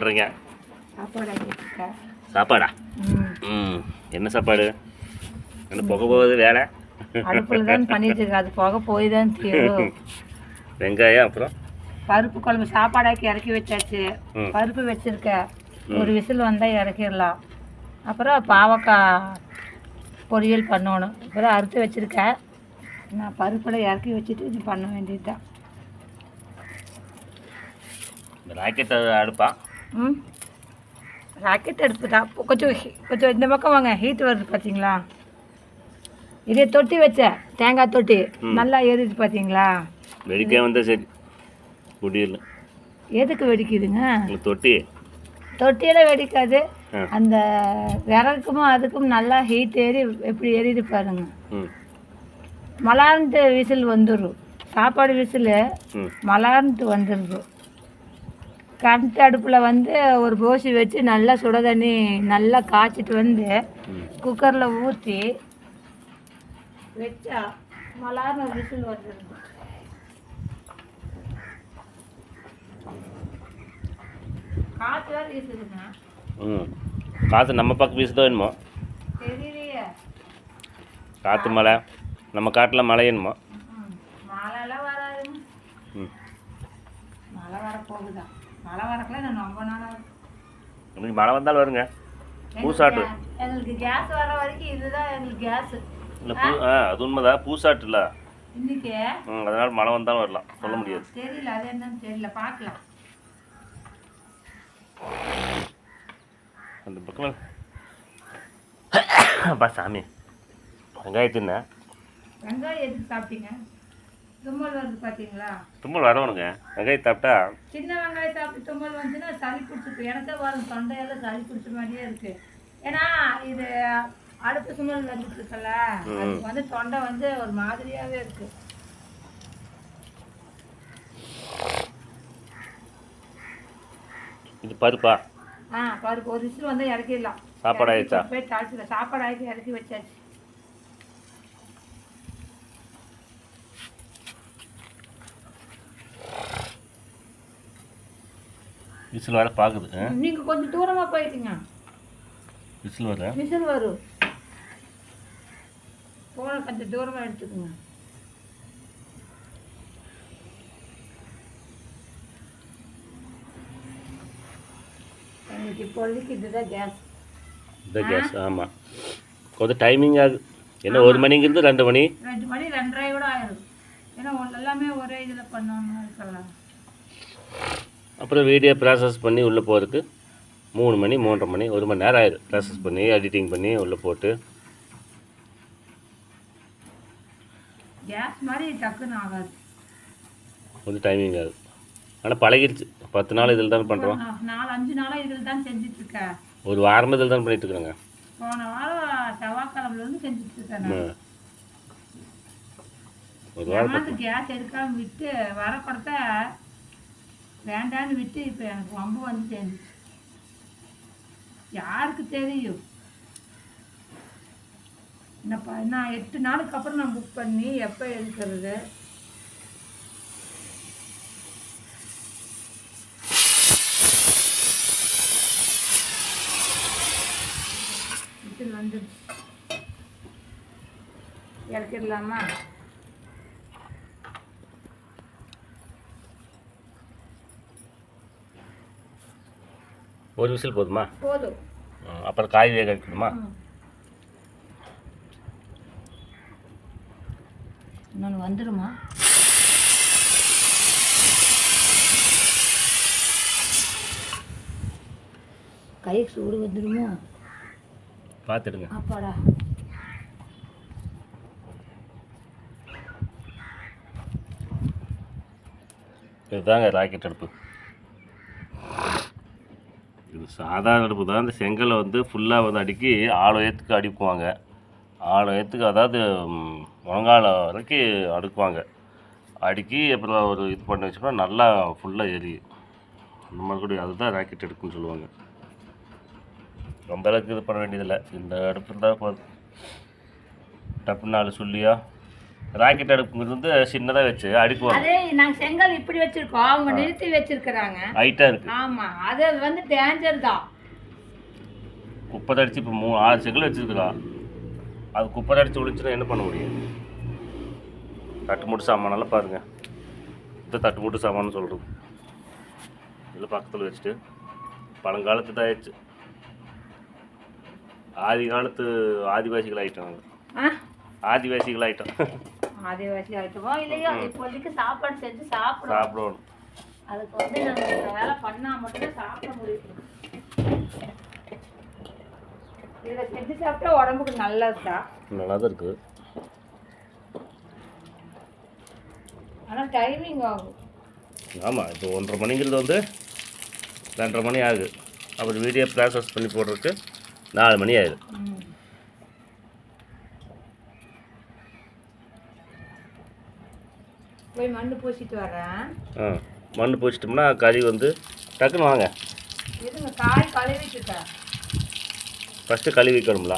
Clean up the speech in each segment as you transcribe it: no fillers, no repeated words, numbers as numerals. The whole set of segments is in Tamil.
சாப்பிட்றீங்க? சாப்பாடா? என்ன சாப்பாடு? என்ன புகை போகுது வேலை? அடுப்பில் தான் பண்ணிட்டு இருக்கு. அது புகை போய் தான் தெரியும். வெங்காயம் அப்புறம் பருப்பு குழம்பு சாப்பாடாக்கி இறக்கி வச்சாச்சு. பருப்பு வச்சிருக்க, ஒரு விசில் வந்தால் இறக்கிடலாம். அப்புறம் பாவக்காய் பொரியல் பண்ணணும். அப்புறம் அறுத்து வச்சுருக்கேன். நான் பருப்பில் இறக்கி வச்சுட்டு இது பண்ண வேண்டியது தான். ராக்கெட் அடுப்பா? ராக்கெட் அடுப்பு தான். கொஞ்சம் இந்த பக்கம் வாங்க, ஹீட் வருது பார்த்தீங்களா? இதே தொட்டி வச்சேன், தேங்காய் தொட்டி நல்லா ஏறிடுச்சு பார்த்தீங்களா? வெடிக்க வந்தால் சரி, முடியல. எதுக்கு வெடிக்குதுங்க? தொட்டியெல்லாம் வெடிக்காது. அந்த விறகுக்கும் அதுக்கும் நல்லா ஹீட் ஏறி எப்படி எரியுது பாருங்க. மலார்ந்து விசில் வந்துடும். சாப்பாடு விசில் மலார்ந்து வந்துடுது. கரண்ட் அடுப்பில் வந்து ஒரு போசி வச்சு நல்லா சுட தண்ணி நல்லா காய்ச்சிட்டு வந்து குக்கரில் ஊற்றி வச்சா மலார்னு ஒரு விசில் வந்துடுது. காற்று வேறு வீசுதுங்க. காற்று நம்ம பக்கம் வீசுதோ என்னமோ தெரியலையே. காற்று மழை நம்ம காட்டில் மழை என்னமோ. மழைலாம் வராதுங்க. மழை வரப்போகுதா? மழை வரக்குள்ள நான் ரொம்ப நாளாக இன்னைக்கு மழை வந்தாலும் வருங்க. பூசாட்டு எங்களுக்கு கேஸ் வர வரைக்கும் இதுதான் எங்களுக்கு கேஸு. இல்லை அது உண்மைதான். பூசாட்டு இல்லை இன்னைக்கு. அதனால மழை வந்தாலும் வரலாம், சொல்ல முடியாது. தெரியல, அது என்னன்னு தெரியல, பார்க்கலாம். அந்த பக்கம் அப்பா சாமி வெங்காயத்தின்ன வெங்காயம் எதுக்கு சாப்பிட்டீங்க? தும்மல் வருது பார்த்தீங்களா? தும்மல் வரணுங்க. வெங்காயம் சாப்பிட்டா சின்ன வெங்காயம் சாப்பிட்டு தும்மல் வந்துச்சுன்னா சளி பிடிச்சிருக்கு. எனக்கு வரும், தொண்டையெல்லாம் சளி பிடிச்ச மாதிரியே இருக்குது. ஏன்னா இது அடுப்பு சுமல் வந்துட்டு இருக்குல்ல, அதுக்கு வந்து தொண்டை வந்து ஒரு மாதிரியாகவே இருக்குது. இது பருப்பா? பருப்பு ஒரு விசில் வந்து இறக்கிடலாம். சாப்பாடு ஆயிடுச்சா? போய் தாளிச்சிடலாம். சாப்பாடு ஆக்கி இறக்கி வச்சாச்சு. விசில் வர பார்க்குது. நீங்கள் கொஞ்சம் தூரமாக போயிட்டீங்க. விசில் வரும். போன கொஞ்சம் தூரமாக எடுத்துக்கோங்க. எனக்கு இப்போதைக்கு இதுதான் கேஸ். கேஸ் ஆமாம். கொஞ்சம் டைமிங் ஆகுது. என்ன 1 மணிங்கிறது 2 மணி 2:30 கூட ஆயிடும். ஏன்னா எல்லாமே ஒரே இதில் பண்ணணும் இருக்கலாம். அப்புறம் வீடியோ ப்ராசஸ் பண்ணி உள்ளே போகிறதுக்கு 3 மணி 3:30 மணி 1 மணி நேரம் ஆயிடும். ப்ராசஸ் பண்ணி எடிட்டிங் பண்ணி உள்ளே போட்டு கேஸ் மாதிரி டக்குன்னு ஆகாது. கொஞ்சம் டைமிங் ஆகுது. ஆனால் பழகிடுச்சு. 10 நாள் இதில் தான் பண்ணுறோம். 4-5 நாளாக இதில் தான் செஞ்சிட்ருக்கேன். ஒரு வாரமாக இதில் தான் பண்ணிகிட்ருக்குறேங்க. போன வாரம் செவ்வாய்க்கிழமைலேருந்து செஞ்சிட்ருக்கேன். ஒரு வாரம் கேஸ் எடுக்காமல் விட்டு வர கொடுத்த வேண்டான்னு விட்டு இப்போ எனக்கு ரொம்ப வந்து சேர்ந்துச்சு. யாருக்கு தெரியும்? நான் 8 நாளுக்கு அப்புறம் நான் புக் பண்ணி எப்போ எடுக்கிறது? வந்து இறக்கிடலாமா? ஒரு விசில் போதுமா? போதும். அப்புறம் காய் வேக வைக்கணுமா? இன்னொன்று வந்துடுமா? கை சூடு வந்துடுமோ? பார்த்துடுங்க. அப்பாடா. இதுதாங்க ராக்கெட் அடுப்பு. இது சாதாரண அடுப்பு தான். இந்த செங்கலை வந்து ஃபுல்லாக வந்து அடுக்கி 6 உயரத்துக்கு அடிக்குவாங்க. 6 உயரத்துக்கு, அதாவது முழங்கால வரைக்கும் அடுக்குவாங்க. அடுக்கி அப்புறம் ஒரு இது பண்ணி வச்சோம்னா நல்லா ஃபுல்லாக எரியும். அந்த மாதிரி கூட அதுதான் ராக்கெட் அடுப்புன்னு சொல்லுவாங்க. ரொம்ப அளவுக்கு இது பண்ண வேண்டியதில்லை. இந்த அடுப்பு இருந்தால் போதும். டப்பு 4 சொல்லியா ராக்கெட் அடுப்புங்கிறது வந்து சின்னதாக வச்சு அடுக்குவாங்க. அதே நாங்கள் செங்கல் இப்படி வச்சுருக்கோம், அவங்க நிறுத்தி வச்சுருக்குறாங்க. ஹைட்டாக இருக்குது. ஆமாம், அது வந்து டேஞ்சர் தான். குப்பை அடிச்சு இப்போ 6 செங்கல் வச்சுருக்குறோம். அது குப்பை அடிச்சு விழுந்துச்சுன்னா என்ன பண்ண முடியும்? தட்டு மூட்டு சாமானெல்லாம் பாருங்கள். இந்த தட்டு மூட்டு சாமான்னு சொல்கிறது இதில் பக்கத்தில் வச்சுட்டு பழங்காலத்து தான் ஆயிடுச்சு. ஆதி காலத்து ஆதிவாசிகள் ஆகிட்டோம். ஆதிவாசிகள் ஆகிட்டோம். ஆதிவாசி ஆகிட்டோமோ இல்லையோ இப்போதைக்கு சாப்பாடு செஞ்சு சாப்பிடணும். அதுக்கு வந்து நம்ம வேலை பண்ணால் மட்டும்தான் சாப்பிட முடியும். இதில் செஞ்சு சாப்பிட்டா உடம்புக்கு நல்லது தான். நல்லா தான் இருக்குது. ஆனால் டைமிங் ஆகும். ஆமாம், இப்போ 1:30 மணிங்கிறது வந்து 2:30 மணி ஆகுது. அப்புறம் வீடியோ ப்ராசஸ் பண்ணி போடுறதுக்கு 4 மணி ஆகுது. போய் மண்ணு பூசிட்டு வரேன். மண் பூசிட்டோம்னா கறி வந்து டக்குன்னு வாங்க. இதுங்க காய் கழுவிட்டுட்டேன். ஃபஸ்ட்டு கழுவி வைக்கணுங்களா?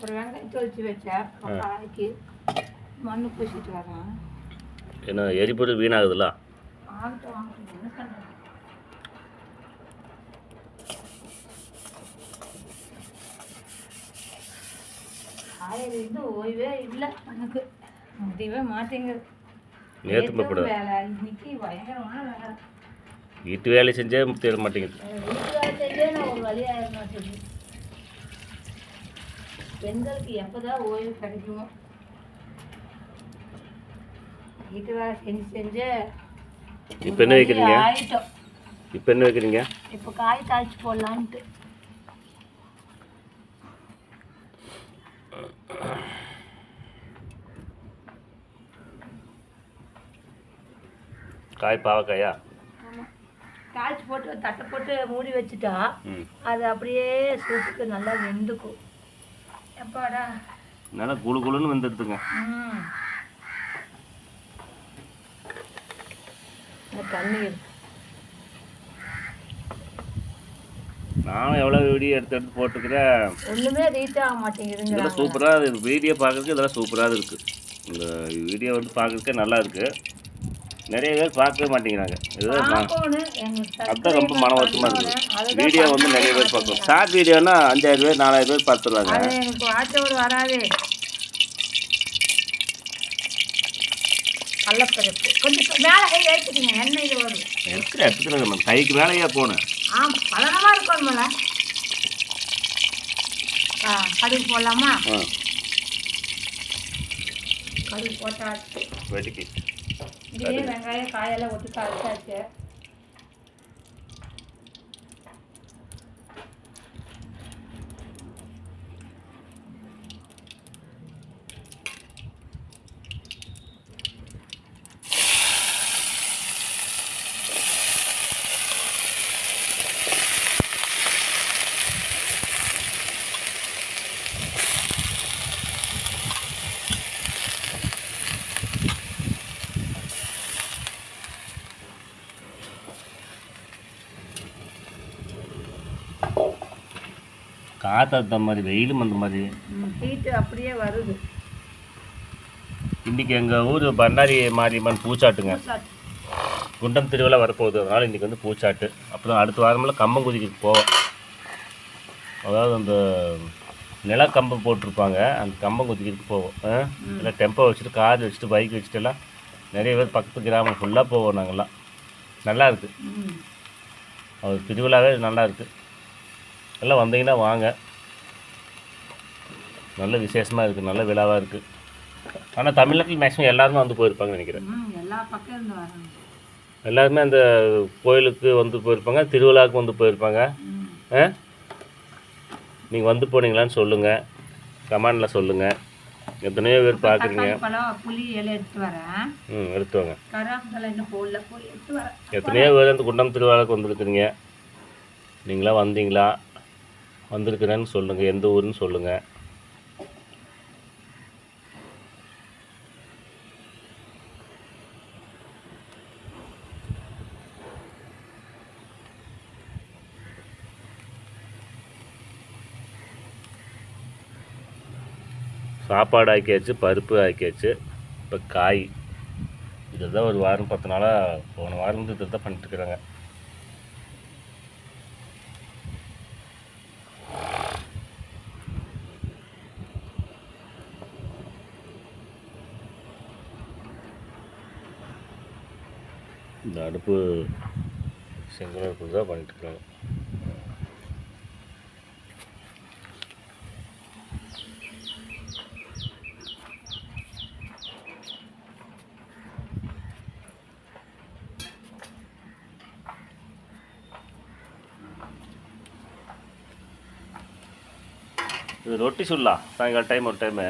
ஒரு வெங்காயம் தொளிச்சு வச்சேன். காய்க்கு மண் பூசிட்டு வரேன். ஏன்னா எரிபொருள் வீணாகுதுல்ல. காயிலிருந்து ஓய்வே இல்லை, எனக்கு முடியவே மாட்டேங்குது. நேற்று வேலை இன்னைக்கு பயங்கரமான வேலை. வீட்டு வேலை செஞ்சே தேட மாட்டேங்குது. வீட்டு வேலை செஞ்சே நான் ஒரு வழி ஆயிட மாட்டேங்குது. பெண்களுக்கு எப்போதான் ஓய்வு கிடைக்குமோ? வீட்டு வேலை செஞ்சு இப்போ என்ன வைக்கிறீங்க? ஆயிட்டோம். இப்போ என்ன வைக்கிறீங்க? இப்போ காய் தாளிச்சு போடலான்ட்டு. காய் பாவக்காயா? ஆமாம், தாளிச்சு போட்டு தட்டை போட்டு மூடி வச்சுட்டா அது அப்படியே சூப்புக்கு நல்லா வெந்துக்கும். எப்பாடா நல்லா குழு குழுன்னு வெந்துடுதுங்க. தண்ணீர் நானும் எவ்வளோ வீடியோ எடுத்து போட்டுக்கிறேன், ஒன்றுமே ரீச் ஆக மாட்டேங்குதுங்க. இதெல்லாம் சூப்பராக இருக்குது. வீடியோ பார்க்குறதுக்கு இதெல்லாம் சூப்பராக இருக்குது. இந்த வீடியோ வந்து பார்க்குறதுக்கே நல்லா இருக்குது. நிறைய பேர் பார்க்கவே மாட்டேங்கிறாங்க. இதுதான் அதுதான் ரொம்ப மன வருத்தமாக இருக்குது. வீடியோ வந்து நிறைய பேர் பார்க்கணும். ஷார்ட் வீடியோனா 5000 பேர் 4000 பேர் பார்த்துருவாங்க. எனக்கு வாட்சவர் வராது. கடலப்பருப்பு கொஞ்சம் மேலே கை ஏற்றிக்கிங்க, எண்ணெய் இது வரும். எடுத்துக்கிறேன் கைக்கு மேலேயா போனேன். பலனமாக இருக்கணும்ல. கடுகு போடலாமா? கடுகு போட்டாச்சு. வெட்டிக்கு இதே வெங்காயம் காயெல்லாம் ஒட்டுக்க அரைச்சாச்சு. காற்று அந்த மாதிரி, வெயிலும் அந்த மாதிரி, ஹீட்டு அப்படியே வருது. இன்றைக்கி எங்கள் ஊர் பண்ணாரி மாரியம்மன் பூச்சாட்டுங்க. குண்டம் திருவிழா வரப்போகுது. அதனால் இன்றைக்கி வந்து பூச்சாட்டு. அப்புறம் அடுத்த வாரமெல்லாம் கம்பங்குதிக்கு போவோம். அதாவது அந்த நிலக்கம்பம் போட்டிருப்பாங்க, அந்த கம்பங்குதிக்கு போவோம். இல்லை டெம்போ வச்சுட்டு கார் வச்சுட்டு பைக் வச்சுட்டு எல்லாம் நிறைய பேர் பக்கத்து கிராமம் ஃபுல்லாக போவோம். நாங்கள்லாம் நல்லா இருக்குது. அது திருவிழாவே நல்லா இருக்குது. எல்லாம் வந்தீங்கன்னா வாங்க. நல்ல விசேஷமாக இருக்குது, நல்ல விழாவாக இருக்குது. ஆனால் தமிழ்நாட்டில் மேக்ஸிமம் எல்லாருமே வந்து போயிருப்பாங்கன்னு நினைக்கிறேன். எல்லா பக்கம் இருந்து வராங்க. எல்லாருமே அந்த கோயிலுக்கு வந்து போயிருப்பாங்க, திருவிழாவுக்கு வந்து போயிருப்பாங்க. நீங்கள் வந்து போனீங்களான்னு சொல்லுங்கள், கமெண்டில் சொல்லுங்கள். எத்தனையோ பேர் பார்க்குறீங்க. புளி இலை எடுத்து வரேன். எடுத்து வாங்க. கருவேப்பிலை இன்னும் போடல, போய் எடுத்து வரேன். எத்தனையோ பேர் அந்த குண்டம் திருவிழாவுக்கு வந்துருக்குறீங்க. நீங்களா வந்தீங்களா? வந்திருக்கிறேன்னு சொல்லுங்கள், எந்த ஊருன்னு சொல்லுங்கள். சாப்பாடு ஆக்கியாச்சு, பருப்பு ஆக்கியாச்சு. இப்போ காய் இதை தான் ஒரு வாரம் 10 நாளாக போன வாரம் இதை தான் பண்ணிட்டுருக்குறாங்க. இந்த அடுப்பு செங்கல் அடுப்பு தான் பண்ணிட்டுருக்காங்க. இது ரொட்டி சுடலாம். சாயங்காலம் டைம் ஒரு டைமு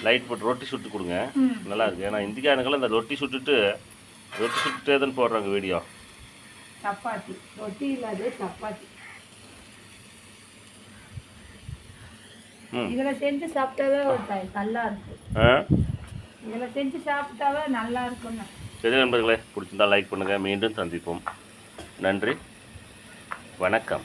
லைட் போட்டு ரொட்டி சுட்டு கொடுங்க, நல்லா இருக்கு. ஏன்னா இந்திக்காரங்களும் இந்த ரொட்டி சுட்டுட்டே தான் போடுறாங்க வீடியோ. சப்பாத்தி ரொட்டி இல்லாத சப்பாத்தி இதில் செஞ்சு சாப்பிட்டாவே நல்லா இருக்கும். இதில் செஞ்சு சாப்பிட்டாவே நல்லா இருக்கும்னு. சரி நண்பர்களே, பிடிச்சிருந்தா லைக் பண்ணுங்கள். மீண்டும் சந்திப்போம். நன்றி, வணக்கம்.